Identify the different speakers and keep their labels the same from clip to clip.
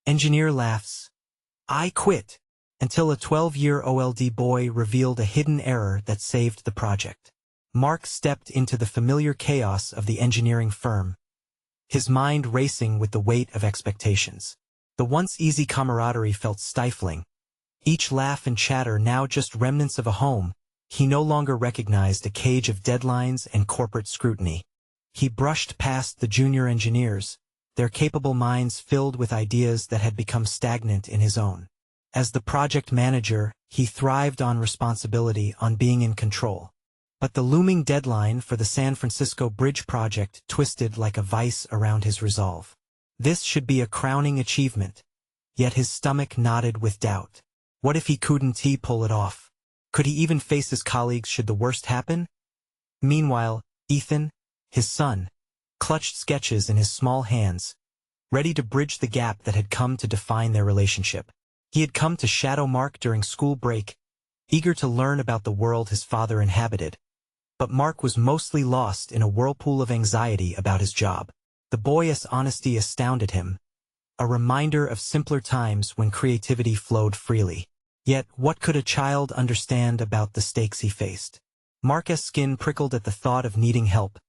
Speaker 1: Engineer laughs. I quit. Until a 12-year-old boy revealed a hidden error that saved the project. Mark stepped into the familiar chaos of the engineering firm, his mind racing with the weight of expectations. The once easy camaraderie felt stifling. Each laugh and chatter now just remnants of a home. He no longer recognized a cage of deadlines and corporate scrutiny. He brushed past the junior engineers, their capable minds filled with ideas that had become stagnant in his own. As the project manager, he thrived on responsibility, on being in control. But the looming deadline for the San Francisco Bridge project twisted like a vice around his resolve. This should be a crowning achievement. Yet his stomach knotted with doubt. What if he couldn't pull it off? Could he even face his colleagues should the worst happen? Meanwhile, Ethan, his son, clutched sketches in his small hands, ready to bridge the gap that had come to define their relationship. He had come to shadow Mark during school break, eager to learn about the world his father inhabited. But Mark was mostly lost in a whirlpool of anxiety about his job. The boyish honesty astounded him, a reminder of simpler times when creativity flowed freely. Yet, what could a child understand about the stakes he faced? Mark's skin prickled at the thought of needing help,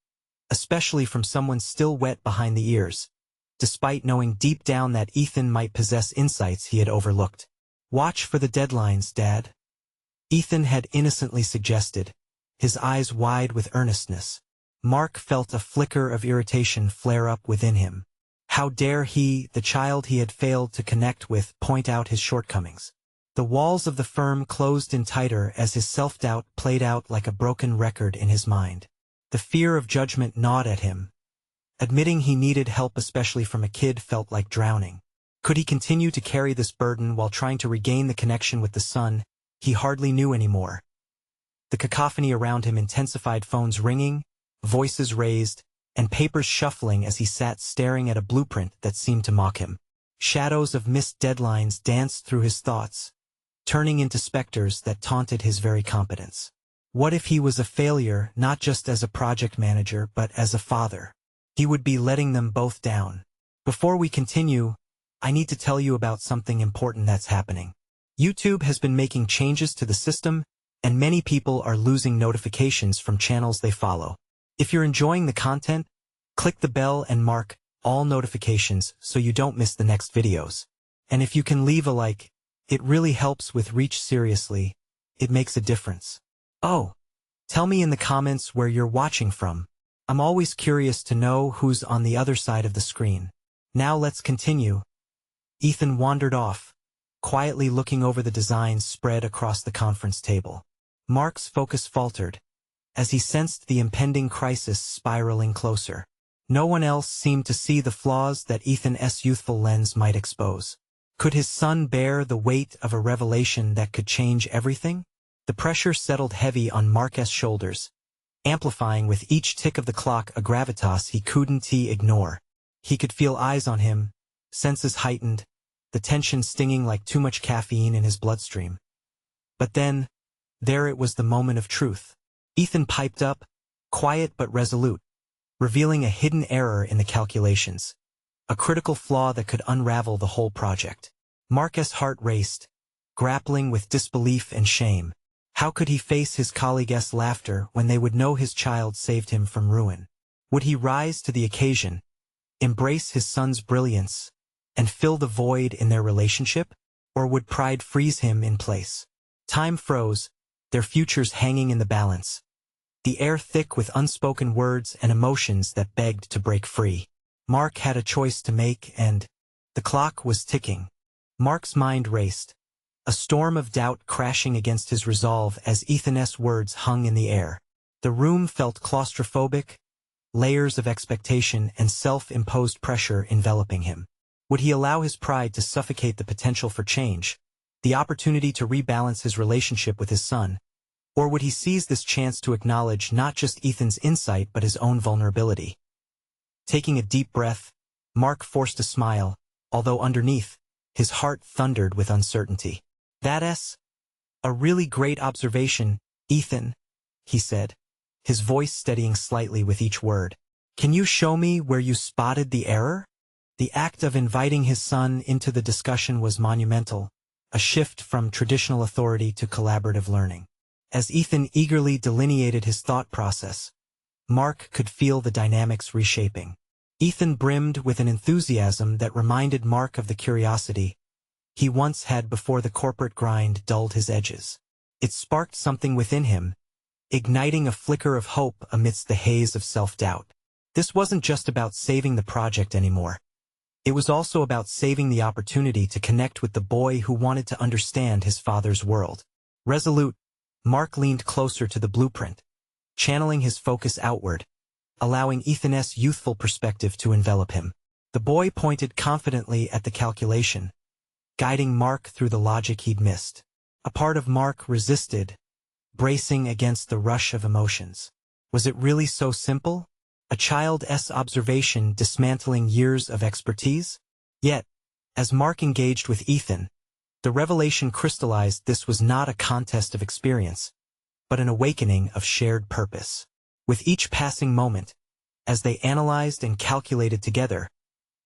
Speaker 1: especially from someone still wet behind the ears, despite knowing deep down that Ethan might possess insights he had overlooked. Watch for the deadlines, Dad. Ethan had innocently suggested, his eyes wide with earnestness. Mark felt a flicker of irritation flare up within him. How dare he, the child he had failed to connect with, point out his shortcomings? The walls of the firm closed in tighter as his self-doubt played out like a broken record in his mind. The fear of judgment gnawed at him. Admitting he needed help, especially from a kid, felt like drowning. Could he continue to carry this burden while trying to regain the connection with the son he hardly knew anymore? The cacophony around him intensified, phones ringing, voices raised, and papers shuffling as he sat staring at a blueprint that seemed to mock him. Shadows of missed deadlines danced through his thoughts, turning into specters that taunted his very competence. What if he was a failure, not just as a project manager, but as a father? He would be letting them both down. Before we continue, I need to tell you about something important that's happening. YouTube has been making changes to the system, and many people are losing notifications from channels they follow. If you're enjoying the content, click the bell and mark all notifications so you don't miss the next videos. And if you can leave a like, it really helps with reach. Seriously, it makes a difference. Oh, tell me in the comments where you're watching from. I'm always curious to know who's on the other side of the screen. Now let's continue. Ethan wandered off, quietly looking over the designs spread across the conference table. Mark's focus faltered, as he sensed the impending crisis spiraling closer. No one else seemed to see the flaws that Ethan's youthful lens might expose. Could his son bear the weight of a revelation that could change everything? The pressure settled heavy on Mark's shoulders, amplifying with each tick of the clock, a gravitas he couldn't ignore. He could feel eyes on him, senses heightened, the tension stinging like too much caffeine in his bloodstream. But then, there it was, the moment of truth. Ethan piped up, quiet but resolute, revealing a hidden error in the calculations, a critical flaw that could unravel the whole project. Mark's heart raced, grappling with disbelief and shame. How could he face his colleagues' laughter when they would know his child saved him from ruin? Would he rise to the occasion, embrace his son's brilliance, and fill the void in their relationship? Or would pride freeze him in place? Time froze, their futures hanging in the balance, the air thick with unspoken words and emotions that begged to break free. Mark had a choice to make, and the clock was ticking. Mark's mind raced, a storm of doubt crashing against his resolve as Ethan's words hung in the air. The room felt claustrophobic, layers of expectation and self-imposed pressure enveloping him. Would he allow his pride to suffocate the potential for change, the opportunity to rebalance his relationship with his son? Or would he seize this chance to acknowledge not just Ethan's insight but his own vulnerability? Taking a deep breath, Mark forced a smile, although underneath, his heart thundered with uncertainty. "That's a really great observation, Ethan," he said, his voice steadying slightly with each word. "Can you show me where you spotted the error?" The act of inviting his son into the discussion was monumental, a shift from traditional authority to collaborative learning. As Ethan eagerly delineated his thought process, Mark could feel the dynamics reshaping. Ethan brimmed with an enthusiasm that reminded Mark of the curiosity he once had before the corporate grind dulled his edges. It sparked something within him, igniting a flicker of hope amidst the haze of self-doubt. This wasn't just about saving the project anymore. It was also about saving the opportunity to connect with the boy who wanted to understand his father's world. Resolute, Mark leaned closer to the blueprint, channeling his focus outward, allowing Ethan's youthful perspective to envelop him. The boy pointed confidently at the calculation, guiding Mark through the logic he'd missed. A part of Mark resisted, bracing against the rush of emotions. Was it really so simple? A child's observation dismantling years of expertise? Yet, as Mark engaged with Ethan, the revelation crystallized this was not a contest of experience, but an awakening of shared purpose. With each passing moment, as they analyzed and calculated together,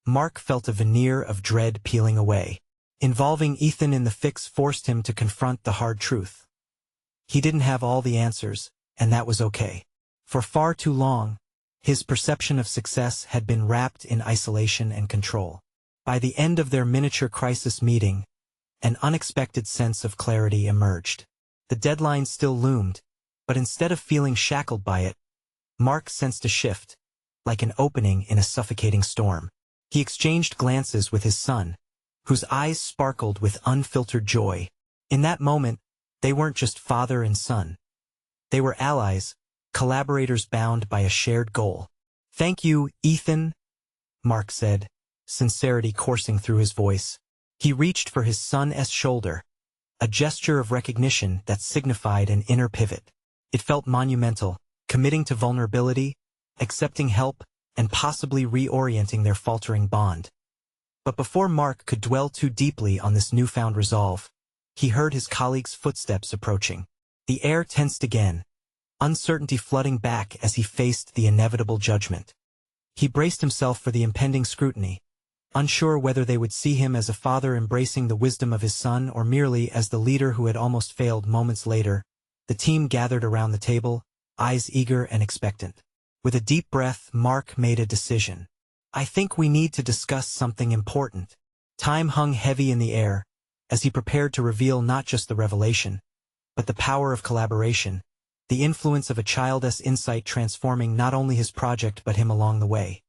Speaker 1: Mark felt a veneer of dread peeling away. Involving Ethan in the fix forced him to confront the hard truth. He didn't have all the answers, and that was okay. For far too long, his perception of success had been wrapped in isolation and control. By the end of their miniature crisis meeting, an unexpected sense of clarity emerged. The deadline still loomed, but instead of feeling shackled by it, Mark sensed a shift, like an opening in a suffocating storm. He exchanged glances with his son, whose eyes sparkled with unfiltered joy. In that moment, they weren't just father and son. They were allies, collaborators bound by a shared goal. "Thank you, Ethan," Mark said, sincerity coursing through his voice. He reached for his son's shoulder, a gesture of recognition that signified an inner pivot. It felt monumental, committing to vulnerability, accepting help, and possibly reorienting their faltering bond. But before Mark could dwell too deeply on this newfound resolve, he heard his colleague's footsteps approaching. The air tensed again, uncertainty flooding back as he faced the inevitable judgment. He braced himself for the impending scrutiny, unsure whether they would see him as a father embracing the wisdom of his son or merely as the leader who had almost failed. Moments later, the team gathered around the table, eyes eager and expectant. With a deep breath, Mark made a decision. "I think we need to discuss something important." Time hung heavy in the air, as he prepared to reveal not just the revelation, but the power of collaboration, the influence of a child's insight transforming not only his project but him along the way.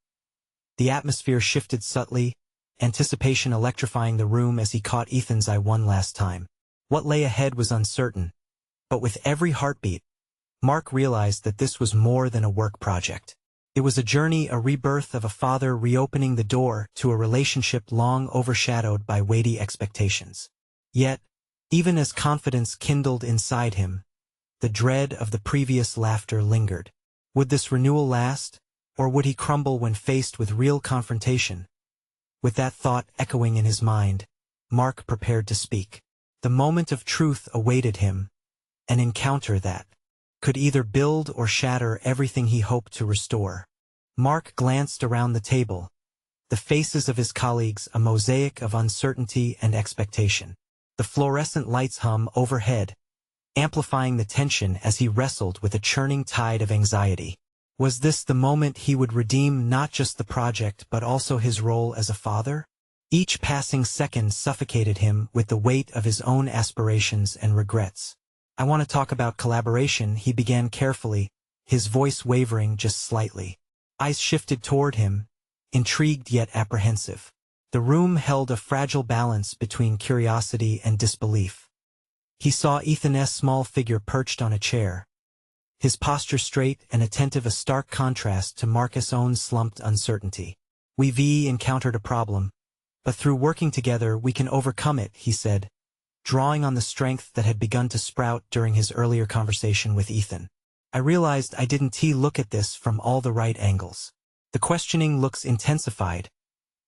Speaker 1: The atmosphere shifted subtly, anticipation electrifying the room as he caught Ethan's eye one last time. What lay ahead was uncertain, but with every heartbeat, Mark realized that this was more than a work project. It was a journey, a rebirth of a father reopening the door to a relationship long overshadowed by weighty expectations. Yet, even as confidence kindled inside him, the dread of the previous laughter lingered. Would this renewal last, or would he crumble when faced with real confrontation? With that thought echoing in his mind, Mark prepared to speak. The moment of truth awaited him, an encounter that could either build or shatter everything he hoped to restore. Mark glanced around the table, the faces of his colleagues a mosaic of uncertainty and expectation. The fluorescent lights hum overhead, amplifying the tension as he wrestled with a churning tide of anxiety. Was this the moment he would redeem not just the project but also his role as a father? Each passing second suffocated him with the weight of his own aspirations and regrets. "I want to talk about collaboration," he began carefully, his voice wavering just slightly. Eyes shifted toward him, intrigued yet apprehensive. The room held a fragile balance between curiosity and disbelief. He saw Ethan's small figure perched on a chair, his posture straight and attentive, a stark contrast to Marcus' own slumped uncertainty. "We've encountered a problem, but through working together we can overcome it," he said, drawing on the strength that had begun to sprout during his earlier conversation with Ethan. "I realized I didn't look at this from all the right angles." The questioning looks intensified,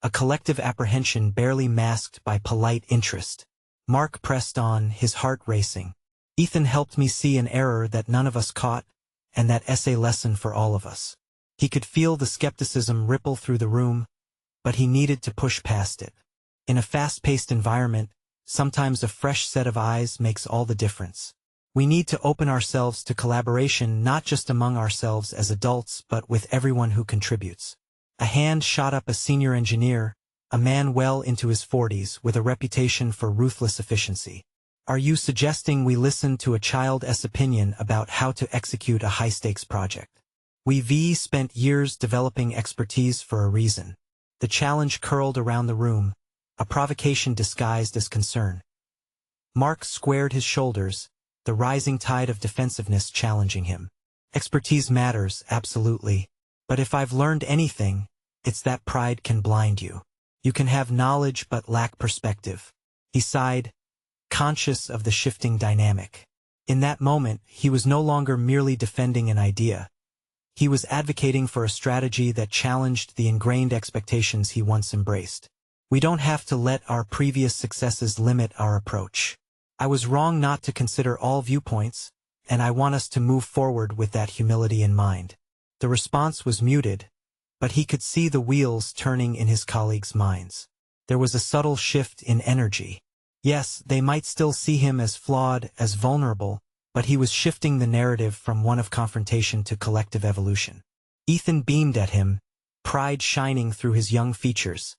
Speaker 1: a collective apprehension barely masked by polite interest. Mark pressed on, his heart racing. "Ethan helped me see an error that none of us caught, and that essay lesson for all of us." He could feel the skepticism ripple through the room, but he needed to push past it. In a fast-paced environment, sometimes a fresh set of eyes makes all the difference. We need to open ourselves to collaboration not just among ourselves as adults but with everyone who contributes. A hand shot up a senior engineer, a man well into his 40s with a reputation for ruthless efficiency. Are you suggesting we listen to a child's opinion about how to execute a high-stakes project? We spent years developing expertise for a reason. The challenge curled around the room, a provocation disguised as concern. Mark squared his shoulders, the rising tide of defensiveness challenging him. Expertise matters, absolutely. But if I've learned anything, it's that pride can blind you. You can have knowledge but lack perspective. He sighed, conscious of the shifting dynamic. In that moment, he was no longer merely defending an idea. He was advocating for a strategy that challenged the ingrained expectations he once embraced. We don't have to let our previous successes limit our approach. I was wrong not to consider all viewpoints, and I want us to move forward with that humility in mind. The response was muted, but he could see the wheels turning in his colleagues' minds. There was a subtle shift in energy. Yes, they might still see him as flawed, as vulnerable, but he was shifting the narrative from one of confrontation to collective evolution. Ethan beamed at him, pride shining through his young features.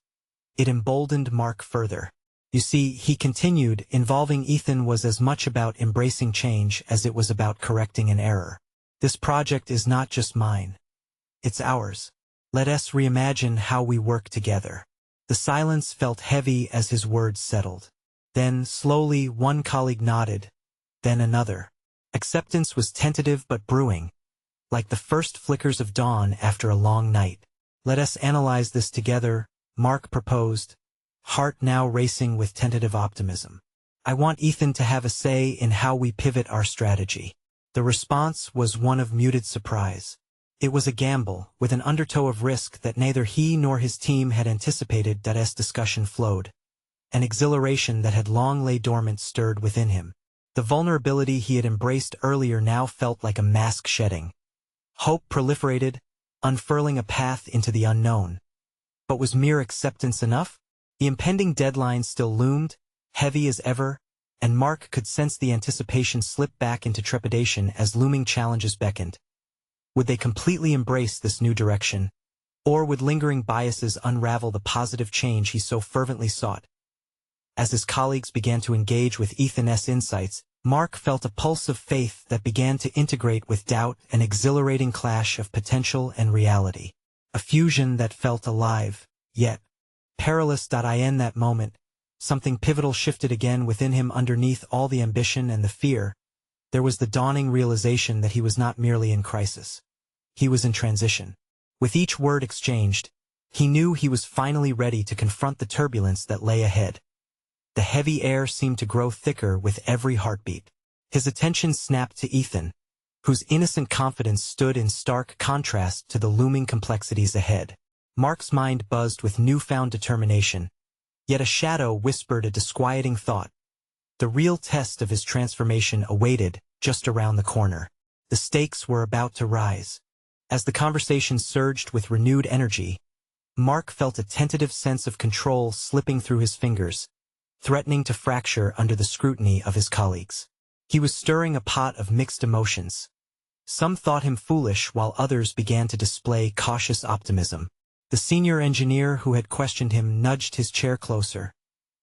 Speaker 1: It emboldened Mark further. You see, he continued, involving Ethan was as much about embracing change as it was about correcting an error. This project is not just mine. It's ours. Let us reimagine how we work together. The silence felt heavy as his words settled. Then, slowly, one colleague nodded, then another. Acceptance was tentative but brewing, like the first flickers of dawn after a long night. Let us analyze this together, Mark proposed, heart now racing with tentative optimism. I want Ethan to have a say in how we pivot our strategy. The response was one of muted surprise. It was a gamble, with an undertow of risk that neither he nor his team had anticipated. That as discussion flowed, an exhilaration that had long lay dormant stirred within him. The vulnerability he had embraced earlier now felt like a mask shedding. Hope proliferated, unfurling a path into the unknown. But was mere acceptance enough? The impending deadline still loomed, heavy as ever, and Mark could sense the anticipation slip back into trepidation as looming challenges beckoned. Would they completely embrace this new direction? Or would lingering biases unravel the positive change he so fervently sought? As his colleagues began to engage with Ethan's insights, Mark felt a pulse of faith that began to integrate with doubt, an exhilarating clash of potential and reality. A fusion that felt alive, yet perilous. In that moment, something pivotal shifted again within him. Underneath all the ambition and the fear, there was the dawning realization that he was not merely in crisis. He was in transition. With each word exchanged, he knew he was finally ready to confront the turbulence that lay ahead. The heavy air seemed to grow thicker with every heartbeat. His attention snapped to Ethan, whose innocent confidence stood in stark contrast to the looming complexities ahead. Mark's mind buzzed with newfound determination, yet a shadow whispered a disquieting thought. The real test of his transformation awaited just around the corner. The stakes were about to rise. As the conversation surged with renewed energy, Mark felt a tentative sense of control slipping through his fingers, threatening to fracture under the scrutiny of his colleagues. He was stirring a pot of mixed emotions. Some thought him foolish while others began to display cautious optimism. The senior engineer who had questioned him nudged his chair closer,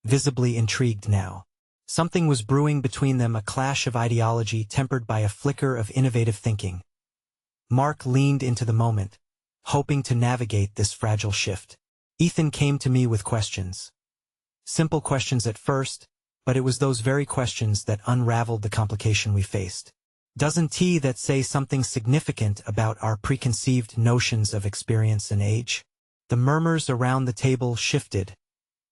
Speaker 1: visibly intrigued now. Something was brewing between them, a clash of ideology tempered by a flicker of innovative thinking. Mark leaned into the moment, hoping to navigate this fragile shift. Ethan came to me with questions. Simple questions at first, but it was those very questions that unraveled the complication we faced. Doesn't that say something significant about our preconceived notions of experience and age? The murmurs around the table shifted,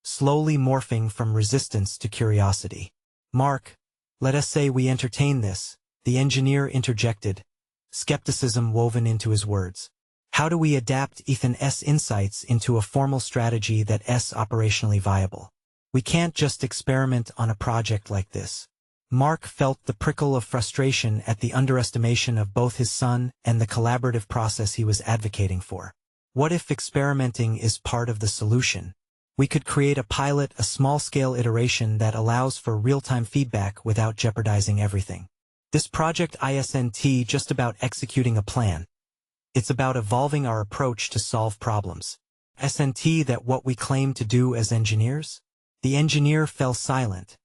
Speaker 1: slowly morphing from resistance to curiosity. Mark, let us say we entertain this, the engineer interjected, skepticism woven into his words. How do we adapt Ethan's insights into a formal strategy that's operationally viable? We can't just experiment on a project like this. Mark felt the prickle of frustration at the underestimation of both his son and the collaborative process he was advocating for. What if experimenting is part of the solution? We could create a pilot, a small-scale iteration that allows for real-time feedback without jeopardizing everything. This project isn't just about executing a plan. It's about evolving our approach to solve problems. Isn't that what we claim to do as engineers? The engineer fell silent,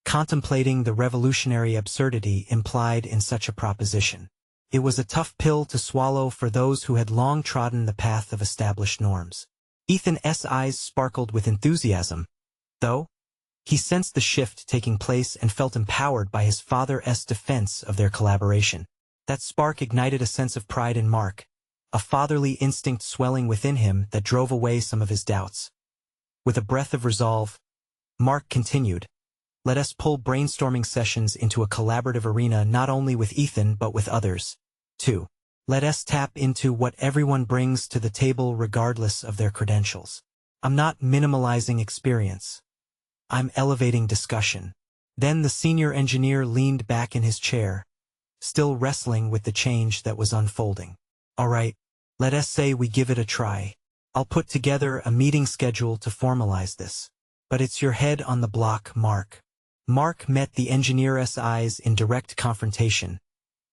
Speaker 1: contemplating the revolutionary absurdity implied in such a proposition. It was a tough pill to swallow for those who had long trodden the path of established norms. Ethan's eyes sparkled with enthusiasm, though. He sensed the shift taking place and felt empowered by his father's defense of their collaboration. That spark ignited a sense of pride in Mark, a fatherly instinct swelling within him that drove away some of his doubts. With a breath of resolve, Mark continued, "Let us pull brainstorming sessions into a collaborative arena not only with Ethan but with others, too. Let us tap into what everyone brings to the table regardless of their credentials. I'm not minimalizing experience. I'm elevating discussion." Then the senior engineer leaned back in his chair, still wrestling with the change that was unfolding. "All right, let us say we give it a try. I'll put together a meeting schedule to formalize this. But it's your head on the block, Mark." Mark met the engineer's eyes in direct confrontation,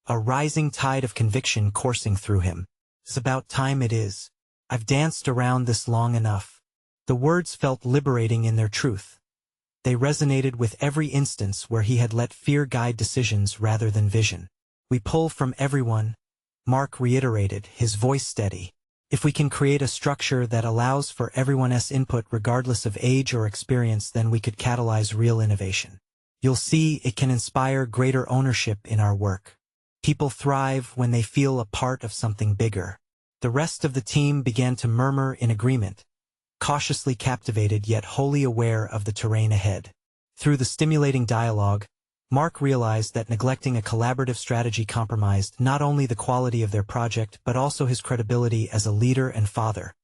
Speaker 1: a rising tide of conviction coursing through him. "It's about time it is. I've danced around this long enough." The words felt liberating in their truth. They resonated with every instance where he had let fear guide decisions rather than vision. "We pull from everyone," Mark reiterated, his voice steady. "If we can create a structure that allows for everyone's input regardless of age or experience, then we could catalyze real innovation. You'll see, it can inspire greater ownership in our work. People thrive when they feel a part of something bigger." The rest of the team began to murmur in agreement, cautiously captivated yet wholly aware of the terrain ahead. Through the stimulating dialogue, Mark realized that neglecting a collaborative strategy compromised not only the quality of their project but also his credibility as a leader and father.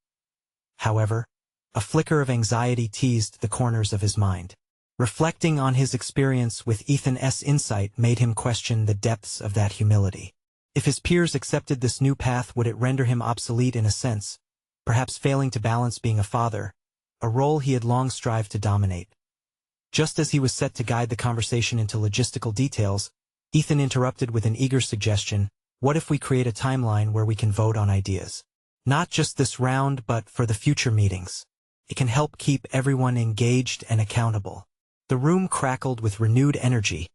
Speaker 1: However, a flicker of anxiety teased the corners of his mind. Reflecting on his experience with Ethan's insight made him question the depths of that humility. If his peers accepted this new path, would it render him obsolete in a sense, perhaps failing to balance being a father, a role he had long strived to dominate? Just as he was set to guide the conversation into logistical details, Ethan interrupted with an eager suggestion. "What if we create a timeline where we can vote on ideas? Not just this round but for the future meetings. It can help keep everyone engaged and accountable." The room crackled with renewed energy.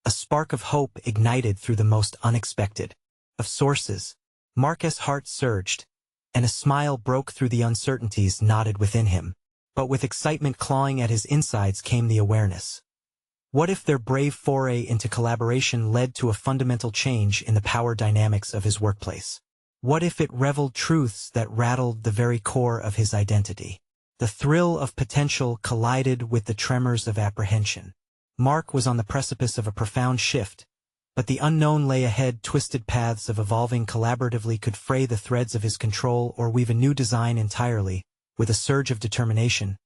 Speaker 1: A spark of hope ignited through the most unexpected of sources. Mark's heart surged, and a smile broke through the uncertainties knotted within him. But with excitement clawing at his insides came the awareness. What if their brave foray into collaboration led to a fundamental change in the power dynamics of his workplace? What if it revealed truths that rattled the very core of his identity? The thrill of potential collided with the tremors of apprehension. Mark was on the precipice of a profound shift, but the unknown lay ahead. Twisted paths of evolving collaboratively could fray the threads of his control or weave a new design entirely. With a surge of determination,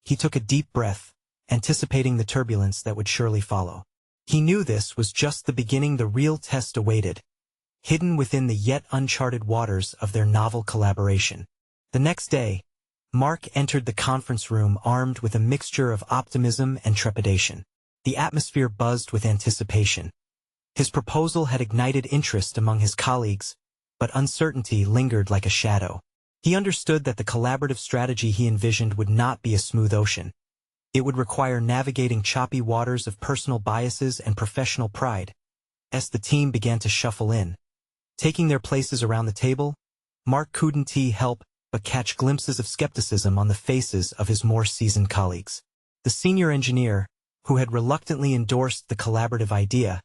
Speaker 1: he took a deep breath, anticipating the turbulence that would surely follow. He knew this was just the beginning. The real test awaited, hidden within the yet uncharted waters of their novel collaboration. The next day, Mark entered the conference room armed with a mixture of optimism and trepidation. The atmosphere buzzed with anticipation. His proposal had ignited interest among his colleagues, but uncertainty lingered like a shadow. He understood that the collaborative strategy he envisioned would not be a smooth ocean. It would require navigating choppy waters of personal biases and professional pride. As the team began to shuffle in, taking their places around the table, Mark couldn't help but catch glimpses of skepticism on the faces of his more seasoned colleagues. The senior engineer, who had reluctantly endorsed the collaborative idea,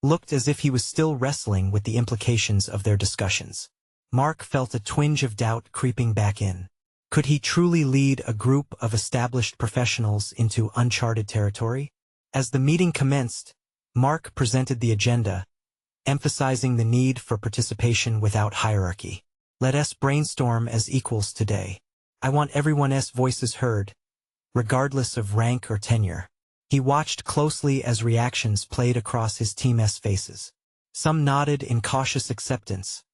Speaker 1: looked as if he was still wrestling with the implications of their discussions. Mark felt a twinge of doubt creeping back in. Could he truly lead a group of established professionals into uncharted territory? As the meeting commenced, Mark presented the agenda, emphasizing the need for participation without hierarchy. "Let us brainstorm as equals today. I want everyone's voices heard, regardless of rank or tenure." He watched closely as reactions played across his team's faces. Some nodded in cautious acceptance,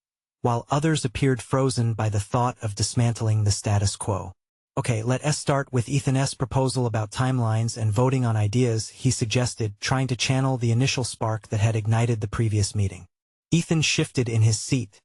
Speaker 1: while others appeared frozen by the thought of dismantling the status quo. Okay, let us start with Ethan's proposal about timelines and voting on ideas, he suggested, trying to channel the initial spark that had ignited the previous meeting. Ethan shifted in his seat,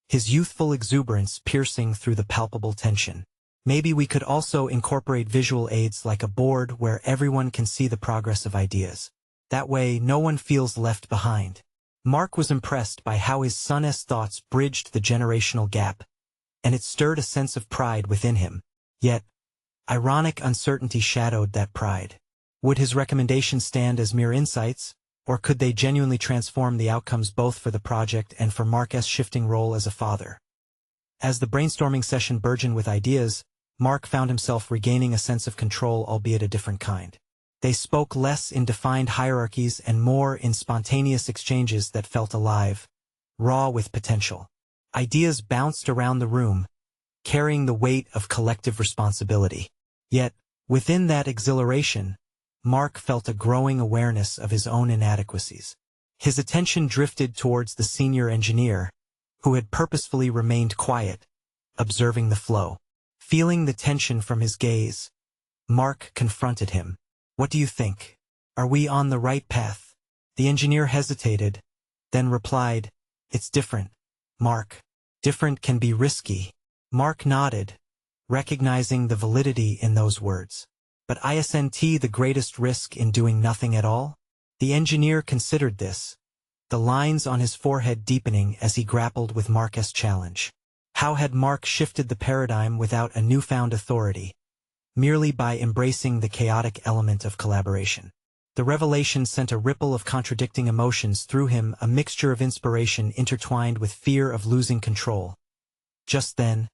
Speaker 1: his youthful exuberance piercing through the palpable tension. Maybe we could also incorporate visual aids like a board where everyone can see the progress of ideas. That way, no one feels left behind. Mark was impressed by how his son's thoughts bridged the generational gap, and it stirred a sense of pride within him. Yet, ironic uncertainty shadowed that pride. Would his recommendations stand as mere insights, or could they genuinely transform the outcomes both for the project and for Mark's shifting role as a father? As the brainstorming session burgeoned with ideas, Mark found himself regaining a sense of control, albeit a different kind. They spoke less in defined hierarchies and more in spontaneous exchanges that felt alive, raw with potential. Ideas bounced around the room, carrying the weight of collective responsibility. Yet, within that exhilaration, Mark felt a growing awareness of his own inadequacies. His attention drifted towards the senior engineer, who had purposefully remained quiet, observing the flow. Feeling the tension from his gaze, Mark confronted him. "What do you think? Are we on the right path?" The engineer hesitated, then replied, "It's different, Mark. Different can be risky." Mark nodded, recognizing the validity in those words. "But isn't the greatest risk in doing nothing at all?" The engineer considered this, the lines on his forehead deepening as he grappled with Mark's challenge. How had Mark shifted the paradigm without a newfound authority, merely by embracing the chaotic element of collaboration? The revelation sent a ripple of contradicting emotions through him, a mixture of inspiration intertwined with fear of losing control. Just then,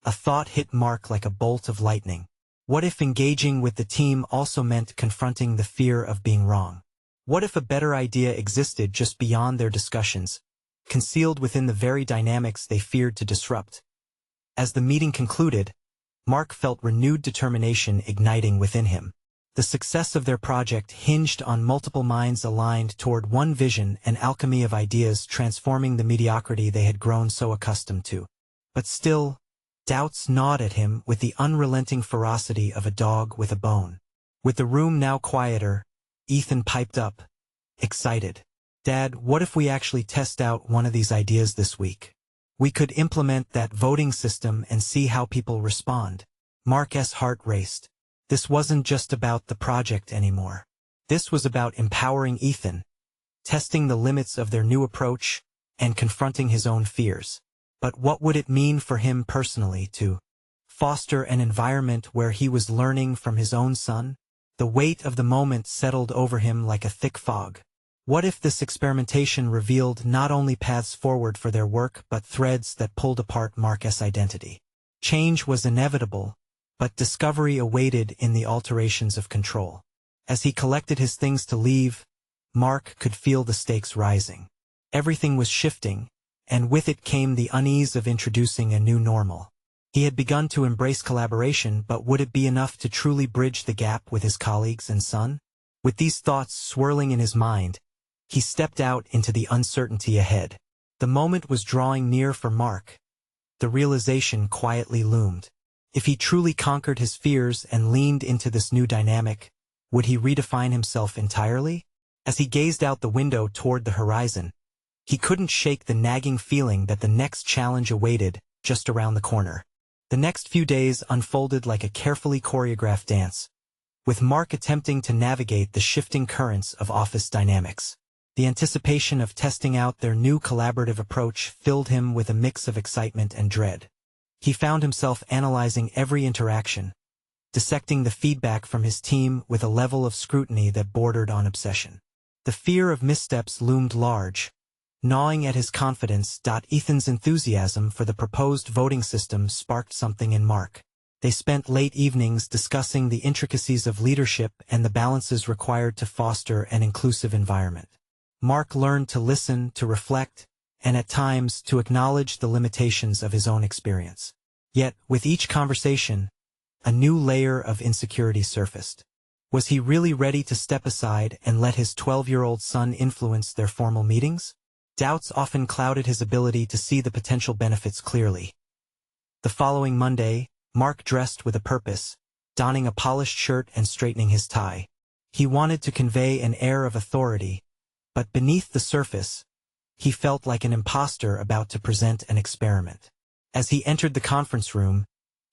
Speaker 1: a thought hit Mark like a bolt of lightning. What if engaging with the team also meant confronting the fear of being wrong? What if a better idea existed just beyond their discussions, concealed within the very dynamics they feared to disrupt? As the meeting concluded, Mark felt renewed determination igniting within him. The success of their project hinged on multiple minds aligned toward one vision, an alchemy of ideas transforming the mediocrity they had grown so accustomed to. But still, doubts gnawed at him with the unrelenting ferocity of a dog with a bone. With the room now quieter, Ethan piped up, excited. "Dad, what if we actually test out one of these ideas this week? We could implement that voting system and see how people respond." Mark's heart raced. This wasn't just about the project anymore. This was about empowering Ethan, testing the limits of their new approach, and confronting his own fears. But what would it mean for him personally to foster an environment where he was learning from his own son? The weight of the moment settled over him like a thick fog. What if this experimentation revealed not only paths forward for their work but threads that pulled apart Mark's identity? Change was inevitable, but discovery awaited in the alterations of control. As he collected his things to leave, Mark could feel the stakes rising. Everything was shifting, and with it came the unease of introducing a new normal. He had begun to embrace collaboration, but would it be enough to truly bridge the gap with his colleagues and son? With these thoughts swirling in his mind, he stepped out into the uncertainty ahead. The moment was drawing near for Mark. The realization quietly loomed. If he truly conquered his fears and leaned into this new dynamic, would he redefine himself entirely? As he gazed out the window toward the horizon, he couldn't shake the nagging feeling that the next challenge awaited just around the corner. The next few days unfolded like a carefully choreographed dance, with Mark attempting to navigate the shifting currents of office dynamics. The anticipation of testing out their new collaborative approach filled him with a mix of excitement and dread. He found himself analyzing every interaction, dissecting the feedback from his team with a level of scrutiny that bordered on obsession. The fear of missteps loomed large, gnawing at his confidence. Ethan's enthusiasm for the proposed voting system sparked something in Mark. They spent late evenings discussing the intricacies of leadership and the balances required to foster an inclusive environment. Mark learned to listen, to reflect, and at times to acknowledge the limitations of his own experience. Yet, with each conversation, a new layer of insecurity surfaced. Was he really ready to step aside and let his 12-year-old son influence their formal meetings? Doubts often clouded his ability to see the potential benefits clearly. The following Monday, Mark dressed with a purpose, donning a polished shirt and straightening his tie. He wanted to convey an air of authority, but beneath the surface, he felt like an imposter about to present an experiment. As he entered the conference room,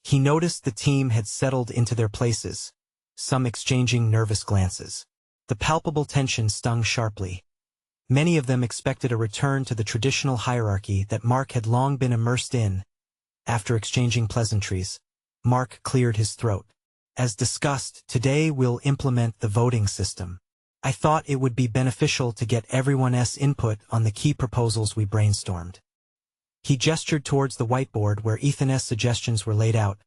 Speaker 1: he noticed the team had settled into their places, some exchanging nervous glances. The palpable tension stung sharply. Many of them expected a return to the traditional hierarchy that Mark had long been immersed in. After exchanging pleasantries, Mark cleared his throat. As discussed, today we'll implement the voting system. I thought it would be beneficial to get everyone's input on the key proposals we brainstormed. He gestured towards the whiteboard where Ethan's suggestions were laid out,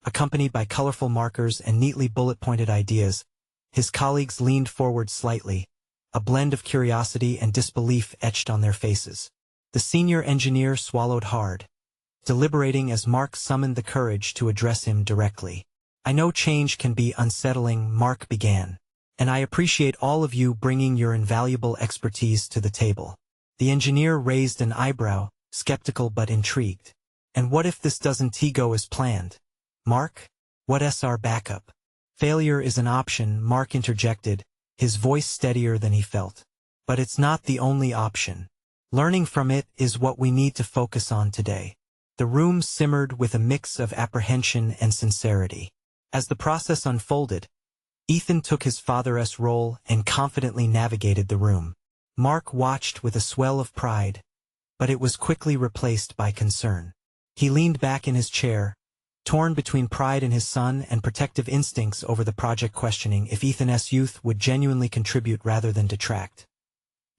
Speaker 1: accompanied by colorful markers and neatly bullet-pointed ideas. His colleagues leaned forward slightly, a blend of curiosity and disbelief etched on their faces. The senior engineer swallowed hard, deliberating as Mark summoned the courage to address him directly. I know change can be unsettling, Mark began, and I appreciate all of you bringing your invaluable expertise to the table. The engineer raised an eyebrow, skeptical but intrigued. And what if this doesn't go as planned? Mark? What's our backup? Failure is an option, Mark interjected, his voice steadier than he felt. But it's not the only option. Learning from it is what we need to focus on today. The room simmered with a mix of apprehension and sincerity. As the process unfolded, Ethan took his father's role and confidently navigated the room. Mark watched with a swell of pride, but it was quickly replaced by concern. He leaned back in his chair, torn between pride in his son and protective instincts over the project, questioning if Ethan's youth would genuinely contribute rather than detract.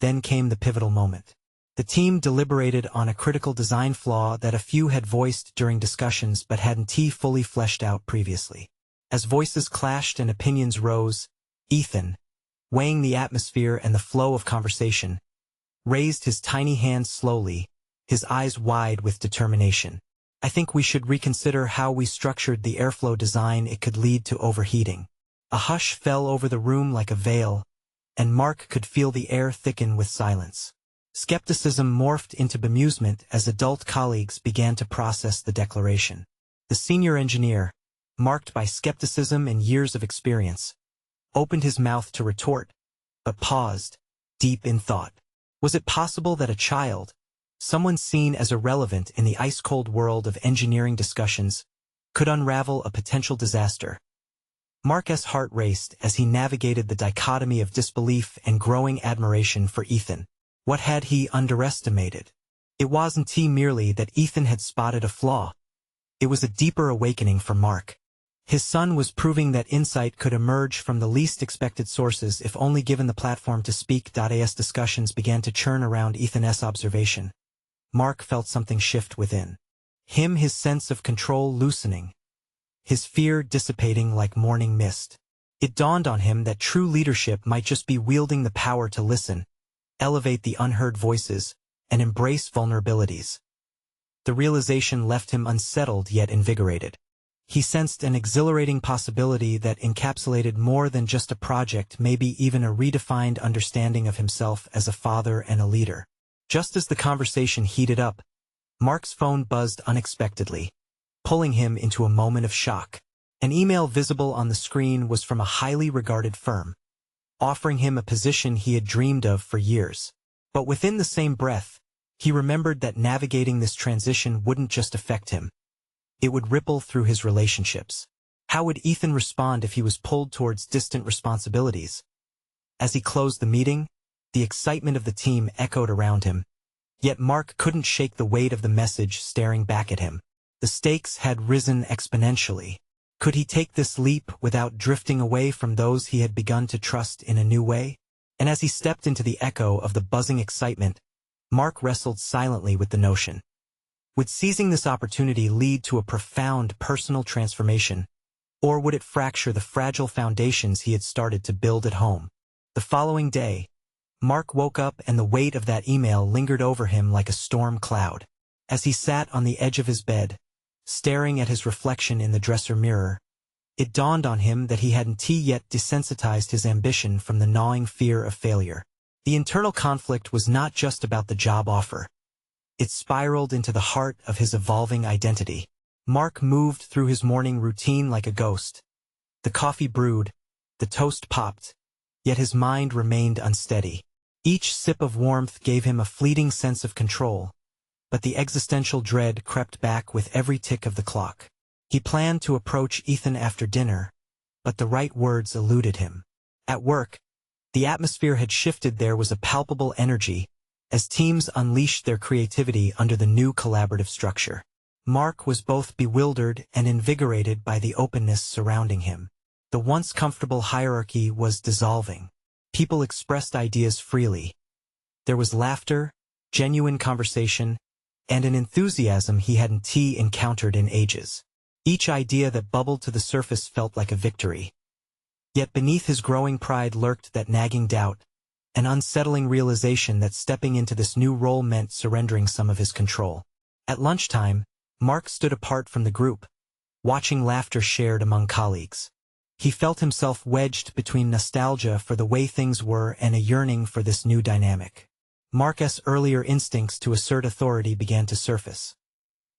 Speaker 1: Then came the pivotal moment. The team deliberated on a critical design flaw that a few had voiced during discussions but hadn't fully fleshed out previously. As voices clashed and opinions rose, Ethan, weighing the atmosphere and the flow of conversation, raised his tiny hand slowly, his eyes wide with determination. I think we should reconsider how we structured the airflow design. It could lead to overheating. A hush fell over the room like a veil, and Mark could feel the air thicken with silence. Skepticism morphed into bemusement as adult colleagues began to process the declaration. The senior engineer, marked by skepticism and years of experience, opened his mouth to retort, but paused, deep in thought. Was it possible that a child, someone seen as irrelevant in the ice-cold world of engineering discussions, could unravel a potential disaster? Mark's heart raced as he navigated the dichotomy of disbelief and growing admiration for Ethan. What had he underestimated? It wasn't merely that Ethan had spotted a flaw. It was a deeper awakening for Mark. His son was proving that insight could emerge from the least expected sources if only given the platform to speak. As discussions began to churn around Ethan's observation, Mark felt something shift within him, his sense of control loosening, his fear dissipating like morning mist. It dawned on him that true leadership might just be wielding the power to listen, elevate the unheard voices, and embrace vulnerabilities. The realization left him unsettled yet invigorated. He sensed an exhilarating possibility that encapsulated more than just a project, maybe even a redefined understanding of himself as a father and a leader. Just as the conversation heated up, Mark's phone buzzed unexpectedly, pulling him into a moment of shock. An email visible on the screen was from a highly regarded firm, offering him a position he had dreamed of for years. But within the same breath, he remembered that navigating this transition wouldn't just affect him. It would ripple through his relationships. How would Ethan respond if he was pulled towards distant responsibilities? As he closed the meeting, the excitement of the team echoed around him. Yet Mark couldn't shake the weight of the message staring back at him. The stakes had risen exponentially. Could he take this leap without drifting away from those he had begun to trust in a new way? And as he stepped into the echo of the buzzing excitement, Mark wrestled silently with the notion. Would seizing this opportunity lead to a profound personal transformation, or would it fracture the fragile foundations he had started to build at home? The following day, Mark woke up and the weight of that email lingered over him like a storm cloud. As he sat on the edge of his bed, staring at his reflection in the dresser mirror, it dawned on him that he hadn't yet desensitized his ambition from the gnawing fear of failure. The internal conflict was not just about the job offer. It spiraled into the heart of his evolving identity. Mark moved through his morning routine like a ghost. The coffee brewed, the toast popped, yet his mind remained unsteady. Each sip of warmth gave him a fleeting sense of control, but the existential dread crept back with every tick of the clock. He planned to approach Ethan after dinner, but the right words eluded him. At work, the atmosphere had shifted. There was a palpable energy, as teams unleashed their creativity under the new collaborative structure. Mark was both bewildered and invigorated by the openness surrounding him. The once comfortable hierarchy was dissolving. People expressed ideas freely. There was laughter, genuine conversation, and an enthusiasm he hadn't encountered in ages. Each idea that bubbled to the surface felt like a victory. Yet beneath his growing pride lurked that nagging doubt, an unsettling realization that stepping into this new role meant surrendering some of his control. At lunchtime, Mark stood apart from the group, watching laughter shared among colleagues. He felt himself wedged between nostalgia for the way things were and a yearning for this new dynamic. Mark's earlier instincts to assert authority began to surface.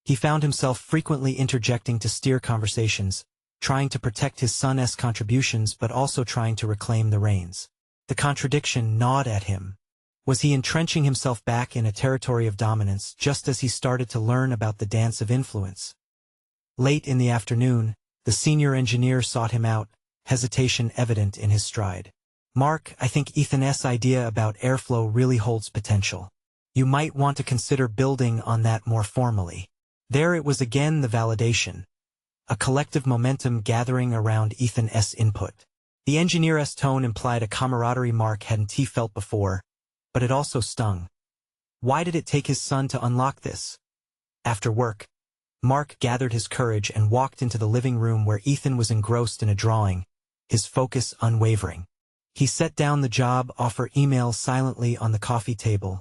Speaker 1: He found himself frequently interjecting to steer conversations, trying to protect his son's contributions but also trying to reclaim the reins. The contradiction gnawed at him. Was he entrenching himself back in a territory of dominance just as he started to learn about the dance of influence? Late in the afternoon, the senior engineer sought him out, hesitation evident in his stride. "Mark, I think Ethan's idea about airflow really holds potential. You might want to consider building on that more formally." There it was again, the validation. A collective momentum gathering around Ethan's input. The engineer's tone implied a camaraderie Mark hadn't felt before, but it also stung. Why did it take his son to unlock this? After work, Mark gathered his courage and walked into the living room where Ethan was engrossed in a drawing, his focus unwavering. He set down the job offer email silently on the coffee table,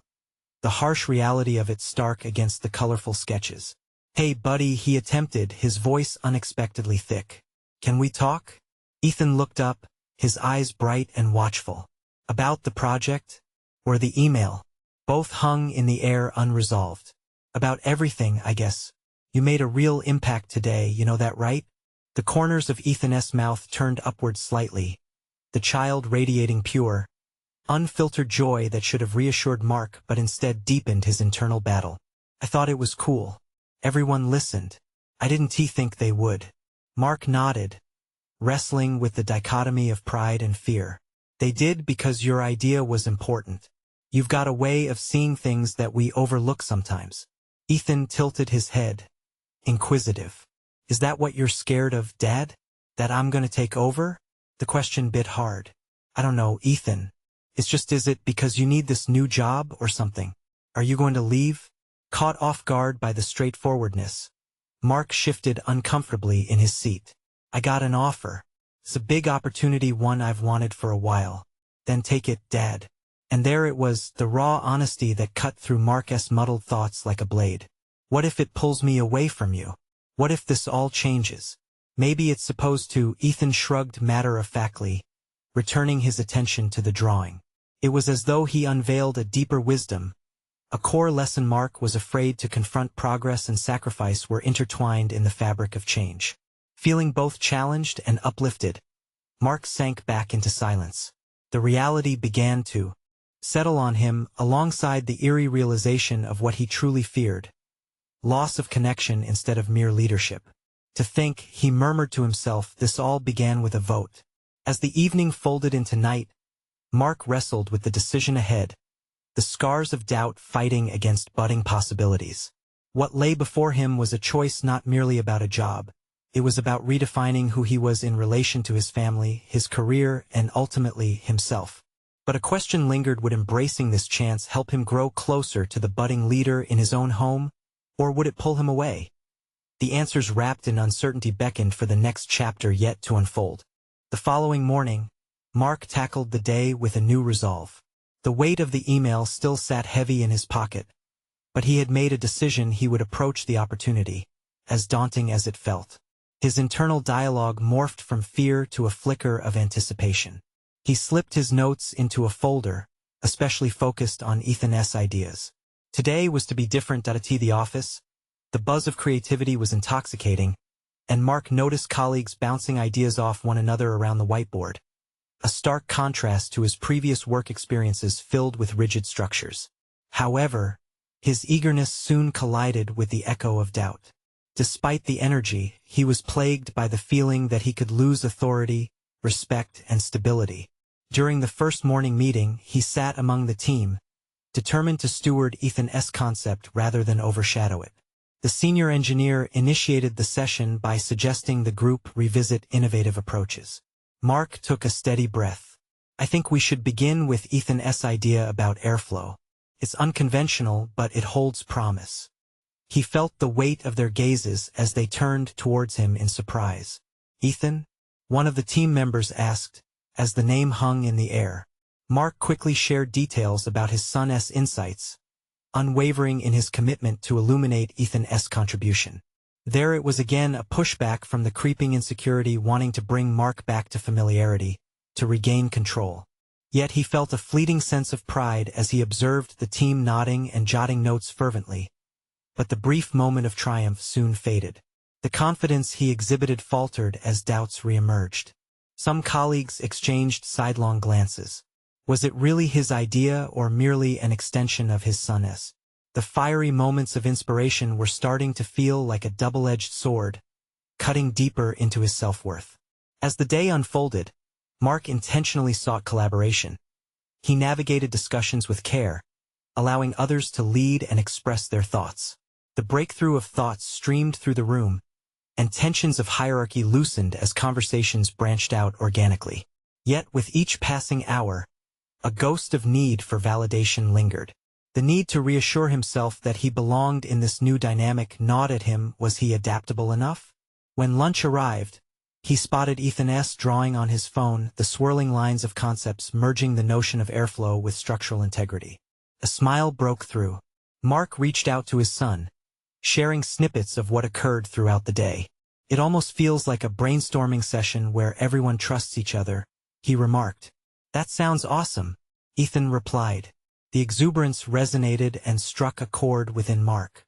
Speaker 1: the harsh reality of it stark against the colorful sketches. "Hey buddy," he attempted, his voice unexpectedly thick. "Can we talk?" Ethan looked up, his eyes bright and watchful. "About the project? Or the email?" Both hung in the air unresolved. "About everything, I guess. You made a real impact today, you know that, right?" The corners of Ethan's mouth turned upward slightly, the child radiating pure, unfiltered joy that should have reassured Mark but instead deepened his internal battle. "I thought it was cool. Everyone listened. I didn't think they would." Mark nodded, wrestling with the dichotomy of pride and fear. "They did because your idea was important. You've got a way of seeing things that we overlook sometimes." Ethan tilted his head, inquisitive. "Is that what you're scared of, Dad? That I'm gonna take over?" The question bit hard. "I don't know, Ethan. It's just, is it because you need this new job or something? Are you going to leave?" Caught off guard by the straightforwardness, Mark shifted uncomfortably in his seat. "I got an offer. It's a big opportunity, one I've wanted for a while." "Then take it, Dad." And there it was, the raw honesty that cut through Mark's muddled thoughts like a blade. "What if it pulls me away from you? What if this all changes?" "Maybe it's supposed to," Ethan shrugged matter-of-factly, returning his attention to the drawing. It was as though he unveiled a deeper wisdom. A core lesson. Mark was afraid to confront progress and sacrifice were intertwined in the fabric of change. Feeling both challenged and uplifted, Mark sank back into silence. The reality began to settle on him alongside the eerie realization of what he truly feared. Loss of connection instead of mere leadership. "To think," he murmured to himself, "this all began with a vote." As the evening folded into night, Mark wrestled with the decision ahead, the scars of doubt fighting against budding possibilities. What lay before him was a choice not merely about a job. It was about redefining who he was in relation to his family, his career, and ultimately himself. But a question lingered: would embracing this chance help him grow closer to the budding leader in his own home, or would it pull him away? The answers wrapped in uncertainty beckoned for the next chapter yet to unfold. The following morning, Mark tackled the day with a new resolve. The weight of the email still sat heavy in his pocket, but he had made a decision: he would approach the opportunity, as daunting as it felt. His internal dialogue morphed from fear to a flicker of anticipation. He slipped his notes into a folder, especially focused on Ethan's ideas. Today was to be different. At the office, the buzz of creativity was intoxicating, and Mark noticed colleagues bouncing ideas off one another around the whiteboard, a stark contrast to his previous work experiences filled with rigid structures. However, his eagerness soon collided with the echo of doubt. Despite the energy, he was plagued by the feeling that he could lose authority, respect, and stability. During the first morning meeting, he sat among the team, determined to steward Ethan's concept rather than overshadow it. The senior engineer initiated the session by suggesting the group revisit innovative approaches. Mark took a steady breath. I think we should begin with Ethan's idea about airflow. It's unconventional, but it holds promise. He felt the weight of their gazes as they turned towards him in surprise. Ethan? One of the team members asked, as the name hung in the air. Mark quickly shared details about his son's insights, unwavering in his commitment to illuminate Ethan's contribution. There it was again, a pushback from the creeping insecurity wanting to bring Mark back to familiarity, to regain control. Yet he felt a fleeting sense of pride as he observed the team nodding and jotting notes fervently. But the brief moment of triumph soon faded. The confidence he exhibited faltered as doubts re-emerged. Some colleagues exchanged sidelong glances. Was it really his idea or merely an extension of his son's? The fiery moments of inspiration were starting to feel like a double-edged sword, cutting deeper into his self-worth. As the day unfolded, Mark intentionally sought collaboration. He navigated discussions with care, allowing others to lead and express their thoughts. The breakthrough of thoughts streamed through the room, and tensions of hierarchy loosened as conversations branched out organically. Yet with each passing hour, a ghost of need for validation lingered. The need to reassure himself that he belonged in this new dynamic gnawed at him. Was he adaptable enough? When lunch arrived, he spotted Ethan's drawing on his phone, the swirling lines of concepts merging the notion of airflow with structural integrity. A smile broke through. Mark reached out to his son, sharing snippets of what occurred throughout the day. It almost feels like a brainstorming session where everyone trusts each other, he remarked. That sounds awesome, Ethan replied. The exuberance resonated and struck a chord within Mark.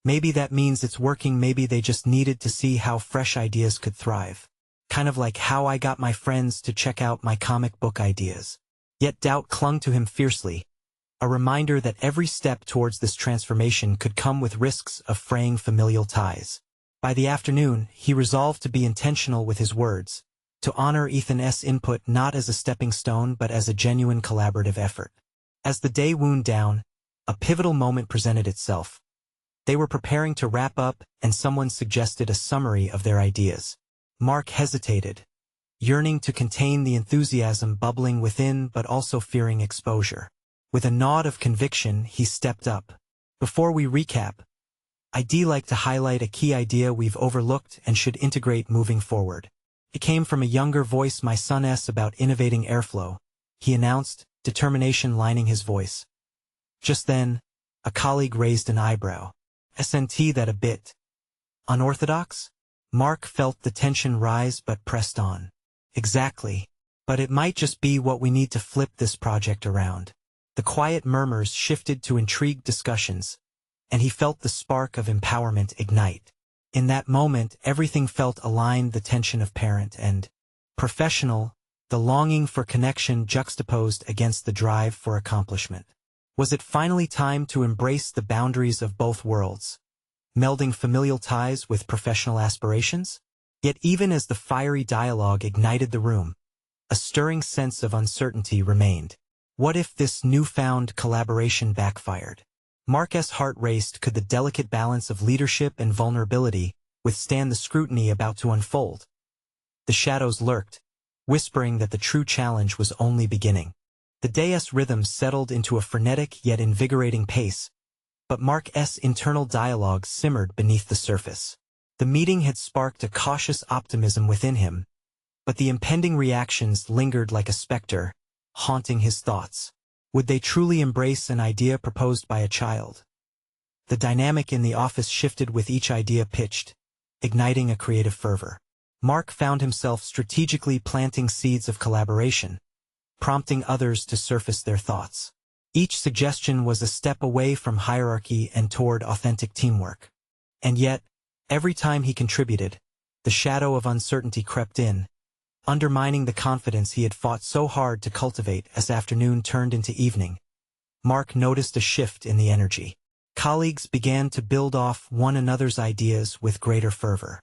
Speaker 1: Maybe that means it's working. Maybe they just needed to see how fresh ideas could thrive. Kind of like how I got my friends to check out my comic book ideas. Yet doubt clung to him fiercely, a reminder that every step towards this transformation could come with risks of fraying familial ties. By the afternoon, he resolved to be intentional with his words, to honor Ethan's input not as a stepping stone but as a genuine collaborative effort. As the day wound down, a pivotal moment presented itself. They were preparing to wrap up, and someone suggested a summary of their ideas. Mark hesitated, yearning to contain the enthusiasm bubbling within but also fearing exposure. With a nod of conviction, he stepped up. Before we recap, I'd like to highlight a key idea we've overlooked and should integrate moving forward. It came from a younger voice, my son's about innovating airflow, he announced, determination lining his voice. Just then, a colleague raised an eyebrow. Isn't that a bit unorthodox? Mark felt the tension rise but pressed on. Exactly. But it might just be what we need to flip this project around. The quiet murmurs shifted to intrigued discussions, and he felt the spark of empowerment ignite. In that moment, everything felt aligned, the tension of parent and professional, the longing for connection juxtaposed against the drive for accomplishment. Was it finally time to embrace the boundaries of both worlds, melding familial ties with professional aspirations? Yet even as the fiery dialogue ignited the room, a stirring sense of uncertainty remained. What if this newfound collaboration backfired? Mark's heart raced. Could the delicate balance of leadership and vulnerability withstand the scrutiny about to unfold? The shadows lurked, whispering that the true challenge was only beginning. The day's rhythm settled into a frenetic yet invigorating pace, but Mark's internal dialogue simmered beneath the surface. The meeting had sparked a cautious optimism within him, but the impending reactions lingered like a specter, haunting his thoughts. Would they truly embrace an idea proposed by a child? The dynamic in the office shifted with each idea pitched, igniting a creative fervor. Mark found himself strategically planting seeds of collaboration, prompting others to surface their thoughts. Each suggestion was a step away from hierarchy and toward authentic teamwork. And yet, every time he contributed, the shadow of uncertainty crept in, undermining the confidence he had fought so hard to cultivate as afternoon turned into evening. Mark noticed a shift in the energy. Colleagues began to build off one another's ideas with greater fervor.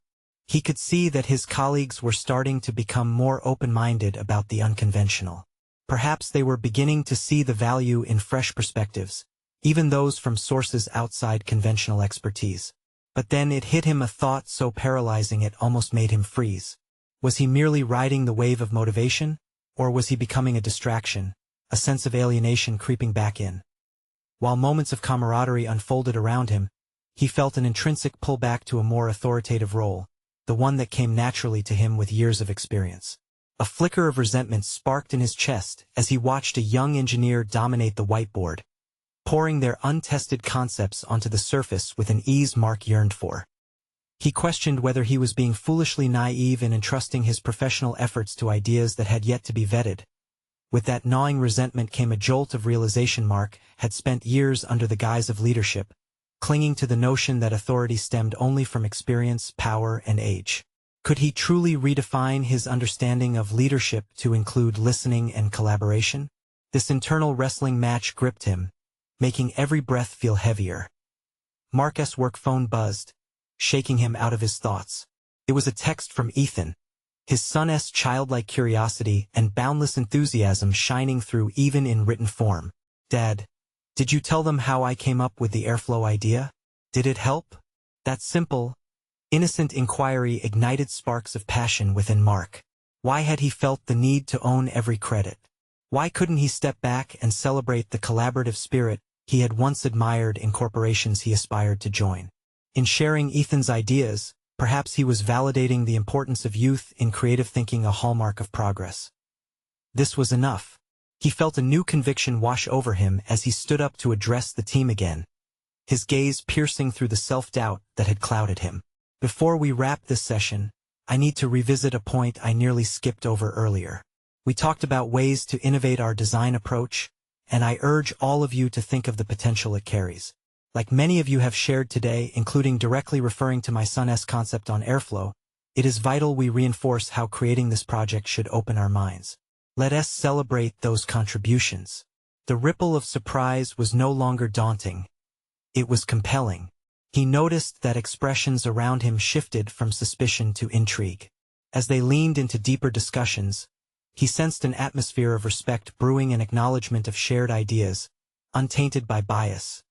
Speaker 1: He could see that his colleagues were starting to become more open-minded about the unconventional. Perhaps they were beginning to see the value in fresh perspectives, even those from sources outside conventional expertise. But then it hit him, a thought so paralyzing it almost made him freeze. Was he merely riding the wave of motivation, or was he becoming a distraction, a sense of alienation creeping back in? While moments of camaraderie unfolded around him, he felt an intrinsic pull back to a more authoritative role, the one that came naturally to him with years of experience. A flicker of resentment sparked in his chest as he watched a young engineer dominate the whiteboard, pouring their untested concepts onto the surface with an ease Mark yearned for. He questioned whether he was being foolishly naive in entrusting his professional efforts to ideas that had yet to be vetted. With that gnawing resentment came a jolt of realization. Mark had spent years under the guise of leadership, clinging to the notion that authority stemmed only from experience, power, and age. Could he truly redefine his understanding of leadership to include listening and collaboration? This internal wrestling match gripped him, making every breath feel heavier. Mark's work phone buzzed, shaking him out of his thoughts. It was a text from Ethan, his son's childlike curiosity and boundless enthusiasm shining through even in written form. "Dad, did you tell them how I came up with the airflow idea? Did it help?" That simple, innocent inquiry ignited sparks of passion within Mark. Why had he felt the need to own every credit? Why couldn't he step back and celebrate the collaborative spirit he had once admired in corporations he aspired to join? In sharing Ethan's ideas, perhaps he was validating the importance of youth in creative thinking, a hallmark of progress. This was enough. He felt a new conviction wash over him as he stood up to address the team again, his gaze piercing through the self-doubt that had clouded him. Before we wrap this session, I need to revisit a point I nearly skipped over earlier. We talked about ways to innovate our design approach, and I urge all of you to think of the potential it carries. Like many of you have shared today, including directly referring to my son's concept on airflow, it is vital we reinforce how creating this project should open our minds. Let us celebrate those contributions. The ripple of surprise was no longer daunting. It was compelling. He noticed that expressions around him shifted from suspicion to intrigue. As they leaned into deeper discussions, he sensed an atmosphere of respect brewing, an acknowledgement of shared ideas, untainted by bias.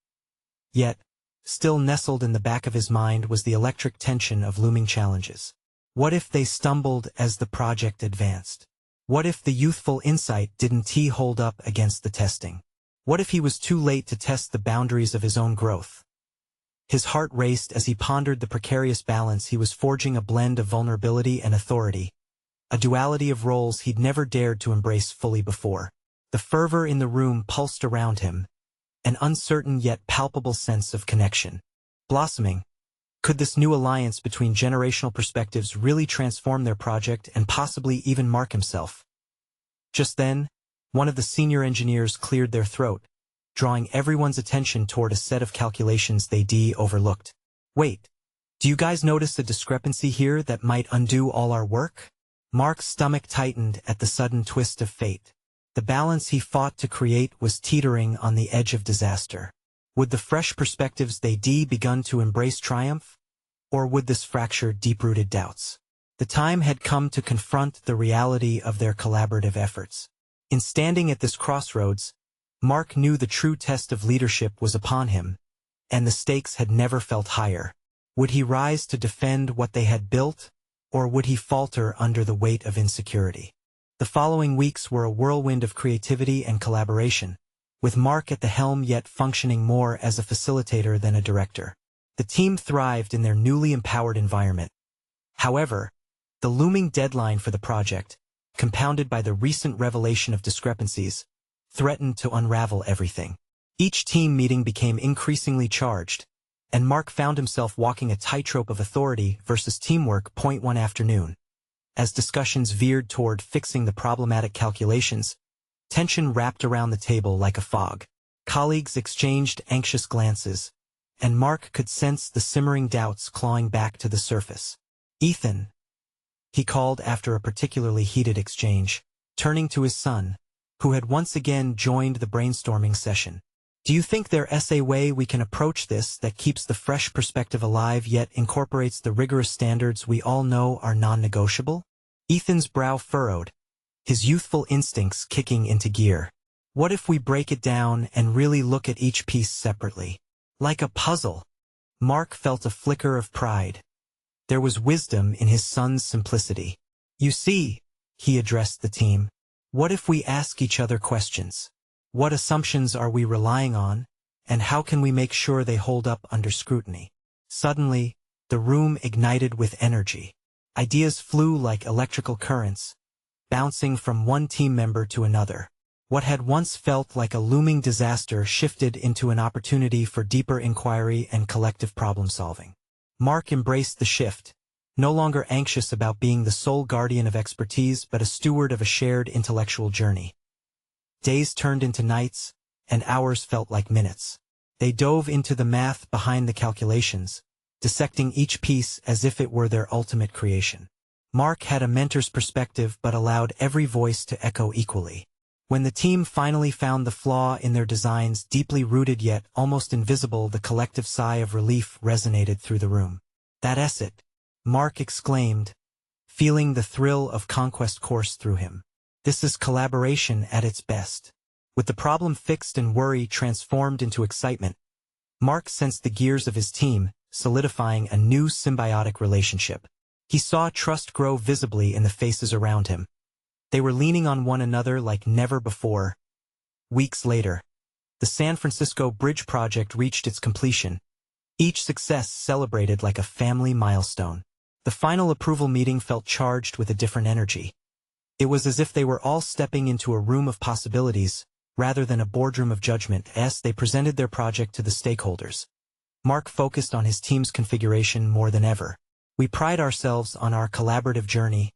Speaker 1: Yet, still nestled in the back of his mind was the electric tension of looming challenges. What if they stumbled as the project advanced? What if the youthful insight didn't hold up against the testing? What if he was too late to test the boundaries of his own growth? His heart raced as he pondered the precarious balance he was forging, a blend of vulnerability and authority, a duality of roles he'd never dared to embrace fully before. The fervor in the room pulsed around him, an uncertain yet palpable sense of connection. Blossoming, could this new alliance between generational perspectives really transform their project and possibly even Mark himself? Just then, one of the senior engineers cleared their throat, drawing everyone's attention toward a set of calculations they'd overlooked. "Wait, do you guys notice a discrepancy here that might undo all our work?" Mark's stomach tightened at the sudden twist of fate. The balance he fought to create was teetering on the edge of disaster. Would the fresh perspectives they'd begun to embrace triumph? Or would this fracture deep-rooted doubts? The time had come to confront the reality of their collaborative efforts. In standing at this crossroads, Mark knew the true test of leadership was upon him, and the stakes had never felt higher. Would he rise to defend what they had built, or would he falter under the weight of insecurity? The following weeks were a whirlwind of creativity and collaboration, with Mark at the helm yet functioning more as a facilitator than a director. The team thrived in their newly empowered environment. However, the looming deadline for the project, compounded by the recent revelation of discrepancies, threatened to unravel everything. Each team meeting became increasingly charged, and Mark found himself walking a tightrope of authority versus teamwork. One afternoon, as discussions veered toward fixing the problematic calculations, Tension wrapped around the table like a fog. Colleagues exchanged anxious glances, and Mark could sense the simmering doubts clawing back to the surface. "Ethan," he called after a particularly heated exchange, turning to his son, who had once again joined the brainstorming session. "Do you think there's a way we can approach this that keeps the fresh perspective alive yet incorporates the rigorous standards we all know are non-negotiable?" Ethan's brow furrowed, his youthful instincts kicking into gear. "What if we break it down and really look at each piece separately? Like a puzzle." Mark felt a flicker of pride. There was wisdom in his son's simplicity. "You see," he addressed the team, "what if we ask each other questions? What assumptions are we relying on, and how can we make sure they hold up under scrutiny?" Suddenly, the room ignited with energy. Ideas flew like electrical currents, bouncing from one team member to another. What had once felt like a looming disaster shifted into an opportunity for deeper inquiry and collective problem-solving. Mark embraced the shift, no longer anxious about being the sole guardian of expertise but a steward of a shared intellectual journey. Days turned into nights, and hours felt like minutes. They dove into the math behind the calculations, dissecting each piece as if it were their ultimate creation. Mark had a mentor's perspective but allowed every voice to echo equally. When the team finally found the flaw in their designs deeply rooted yet almost invisible, the collective sigh of relief resonated through the room. "That's it," Mark exclaimed, feeling the thrill of conquest course through him. "This is collaboration at its best." With the problem fixed and worry transformed into excitement, Mark sensed the gears of his team, solidifying a new symbiotic relationship. He saw trust grow visibly in the faces around him. They were leaning on one another like never before. Weeks later, the San Francisco Bridge project reached its completion, each success celebrated like a family milestone. The final approval meeting felt charged with a different energy. It was as if they were all stepping into a room of possibilities, rather than a boardroom of judgment, as they presented their project to the stakeholders. Mark focused on his team's configuration more than ever. "We pride ourselves on our collaborative journey,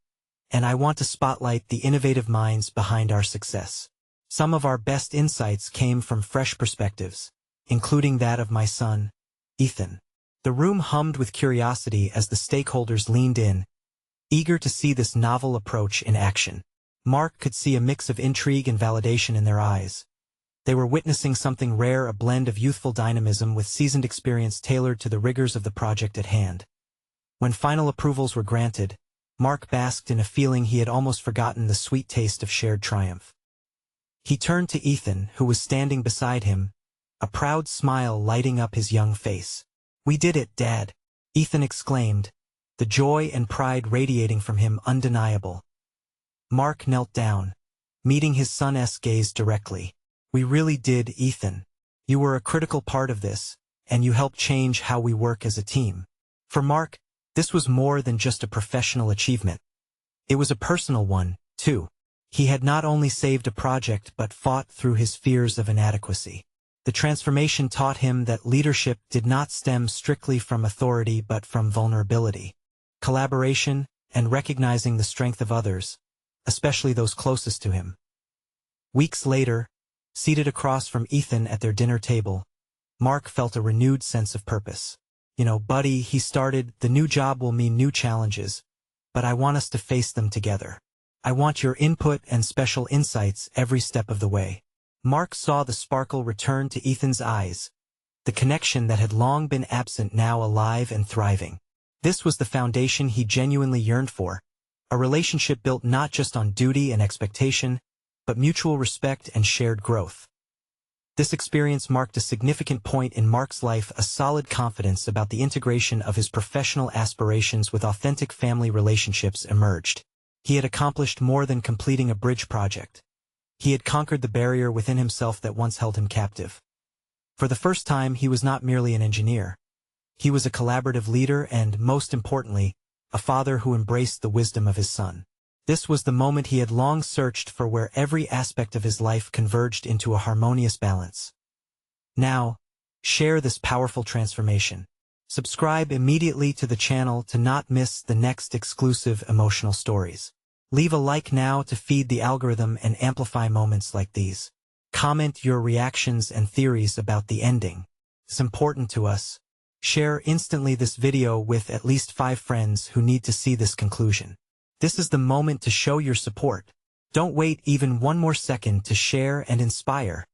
Speaker 1: and I want to spotlight the innovative minds behind our success. Some of our best insights came from fresh perspectives, including that of my son, Ethan." The room hummed with curiosity as the stakeholders leaned in, eager to see this novel approach in action. Mark could see a mix of intrigue and validation in their eyes. They were witnessing something rare, a blend of youthful dynamism with seasoned experience tailored to the rigors of the project at hand. When final approvals were granted, Mark basked in a feeling he had almost forgotten, the sweet taste of shared triumph. He turned to Ethan, who was standing beside him, a proud smile lighting up his young face. "We did it, Dad," Ethan exclaimed, the joy and pride radiating from him undeniable. Mark knelt down, meeting his son's gaze directly. "We really did, Ethan. You were a critical part of this, and you helped change how we work as a team." For Mark, this was more than just a professional achievement. It was a personal one, too. He had not only saved a project but fought through his fears of inadequacy. The transformation taught him that leadership did not stem strictly from authority but from vulnerability, collaboration, and recognizing the strength of others, especially those closest to him. Weeks later, seated across from Ethan at their dinner table, Mark felt a renewed sense of purpose. "You know, buddy," he started, "the new job will mean new challenges, but I want us to face them together. I want your input and special insights every step of the way." Mark saw the sparkle return to Ethan's eyes, the connection that had long been absent now alive and thriving. This was the foundation he genuinely yearned for, a relationship built not just on duty and expectation, but mutual respect and shared growth. This experience marked a significant point in Mark's life, a solid confidence about the integration of his professional aspirations with authentic family relationships emerged. He had accomplished more than completing a bridge project. He had conquered the barrier within himself that once held him captive. For the first time, he was not merely an engineer. He was a collaborative leader and, most importantly, a father who embraced the wisdom of his son. This was the moment he had long searched for, where every aspect of his life converged into a harmonious balance. Now, share this powerful transformation. Subscribe immediately to the channel to not miss the next exclusive emotional stories. Leave a like now to feed the algorithm and amplify moments like these. Comment your reactions and theories about the ending. It's important to us. Share instantly this video with at least 5 friends who need to see this conclusion. This is the moment to show your support. Don't wait even one more second to share and inspire.